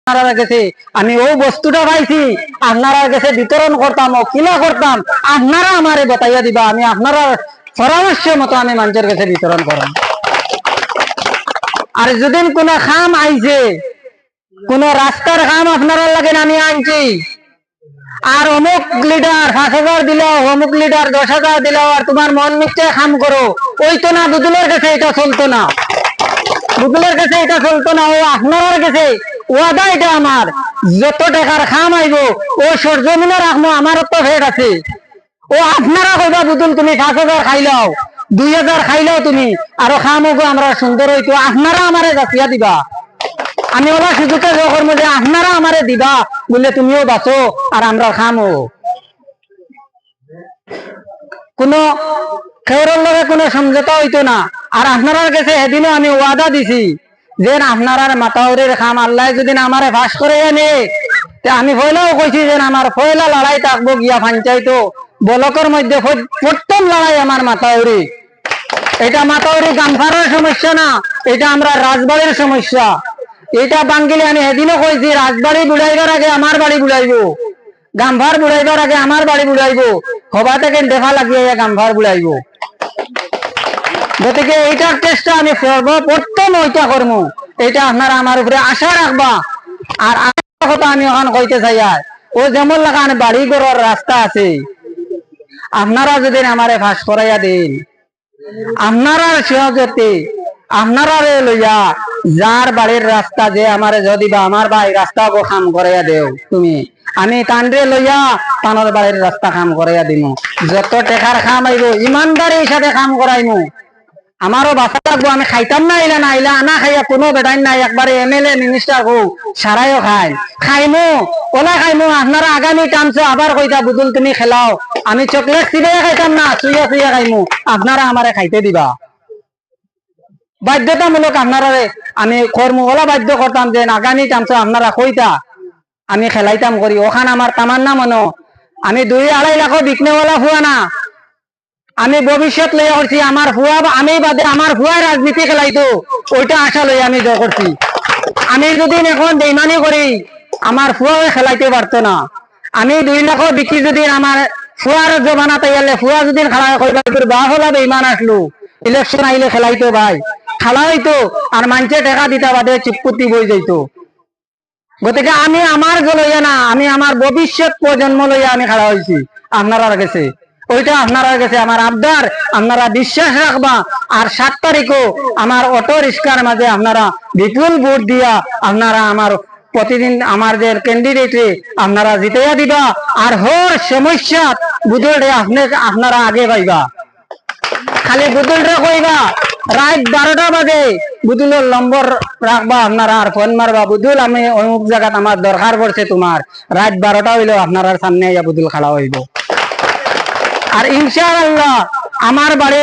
আপনারা কাছে আমি ও বস্তুটা পাইছি, আপনারা কাছে বিতরণ করতাম ও কিলা করতাম, আপনারা আমারে বতাইয়া দিবা, আমি আপনারা পরামর্শ মতো আমি মানুষের কাছে বিতরণ করব। আর যদি কোনো খাম আইছে, কোন রাস্তার কাম আপনারা লাগে আমি আনছি, আর অমুক লিডার 5,000 দিলাও, অমুক লিডার 10,000 দিলাও, আর তোমার মন মিথ্যে কাম করো, ওই তো না, বুদুলের কাছে এটা চলতো না, বুদুলের কাছে এটা চলতো না। ও আপনার কাছে ওয়াদা, এটা আমার যত টাকার খাম আইব ও সরজমিনে রাখবো, আমার তো ভেট আছে। ও আপনারা কইবা বুদুল তুমি 5,000 খাইলাও, 2,000 খাইলাও তুমি, আরো খাম হোক আমরা সুন্দর হইতো, আপনারা আমারে জাতিয়া দিবা। আমি ওলা সুযোগে যখন মধ্যে আপনারা আমারে দিবা বলে তুমিও বাঁচো আর আমরা খামো। কোনো খেউরের লগে কোনো সমঝোতা হইতো না। আর আপনারা কাছে এদিনও আমি ওয়াদা দিছি যে আপনার মাতাউরের খাম আল্লাহ যদি আমারে ফাঁস করে আনে, আমি পয়লাও কইছি যে আমার পয়লা লড়াই থাকবো গিয়া পঞ্চায়েত ব্লকের মধ্যে প্রথম লড়াই আমার মাতাউরি। এটা মাতাউরি গামফারের সমস্যা না, এটা আমরা রাজবাড়ির সমস্যা। এটা বাঙ্গিলে আমি সেদিনও কইছি, রাজবাড়ি বুড়াইবার আগে আমার বাড়ি বুড়াইব, গামভার বুড়াইবার আগে আমার বাড়ি বুড়াইব, হবা থেকে দেখা লাগিয়ে গামভার বুড়াইব। গতিকে এইটার চেষ্টা আমি সর্বপ্রথম ওইটা করবো, এটা আপনারা আমার উপরে আশা রাখবা। আর আরেকটা কথা আমি ওখানে কইতে চাই, ও যেমন লাগান বাড়ি ঘরের রাস্তা আছে, আপনারা যদি আমারে ফাঁস করাইয়া দেন, আপনারা সহজতে আপনারা লইয়া যার বাড়ির রাস্তা যে আমারে যদি বা আমার ভাই রাস্তা গো খাম করাইয়া দেও তুমি, আমি তান্ডে লইয়া তানোর বাড়ির রাস্তা খাম করাইয়া দিমু। যত টেকার খাম আইব ইমানদারির সাথে খাম করাইমু। আমারও বাসা থাকবো, আমি খাইতাম না আইলা না আইলা আনা খাইয়া কোনো বেদাইন নাই, একবারে MLA মিনিস্টার হোক সারাইও খাইমু ওলা খাইমু। আপনারা আগামী টামছে আবার কইতা বুদুল তুমি খেলাও, আমি চকলেট চিবাইয়া খাইতাম না, চুইয়া চুইয়া খাইমু, আপনারা আমারে খাইতে দিবা। বাধ্যতামূলক আপনারা আমি কর্ম ওলা বাধ্য করতাম যে আগামী টামছে আপনারা কইতা আমি খেলাইতাম করি। ওখান আমার তামান্না মনো, আমি 2-2.5 লাখ বিকনেওয়ালা ফুয়া না, আমি ভবিষ্যৎ লইয়া করছি। আমার ফুয়া আমি বাদে আমার ফুয়া রাজনীতি খেলাইতো, ওইটা আশা লইয়া আমি জয় করছি। আমি যদি এখন বেইমানি করি আমার ফুয়া খেলাইতে পারতো না। আমি 2 লাখ বিক্রি যদি আমার ফুয়ার জমানা তাইলে ফুয়া যদি খেলা কইবার বা হলা বেইমান আসলো, ইলেকশন আইলে খেলাইতো ভাই, খেলা হইতো আর মানুষে টাকা দিতে বাদে চিপকুতি বই যাইতো। গতিকে আমি আমার লইয়া না, আমি আমার ভবিষ্যৎ প্রজন্ম লইয়া আমি খেলা হয়েছি আপনারা কাছে। ওইটা আপনারা কাছে আমার আবদার, আপনারা বিশ্বাস রাখবা। আর 7 তারিখও আমার অটো রিক্সার মাঝে আপনারা বিপুল ভোট দিয়া আপনারা আমার প্রতিদিন আমার যে ক্যান্ডিডেটে আপনারা জিতাইয়া দিবা। আর হর সমস্যা বুদুলরে আপনারা আগে পাইবা। খালি বুদুলরে কইবা রাত 12টা বাজে বুদুলের নম্বর রাখবা আপনারা, আর ফোন মারবা বুদুল আমি অমুক জায়গাত আমার দরকার পড়ছে তোমার, রাত 12টা হইলেও আপনার সামনে আইয়া বুদুল খাড়া হইব। আর ইনশাআল্লাহ আমার বাড়ি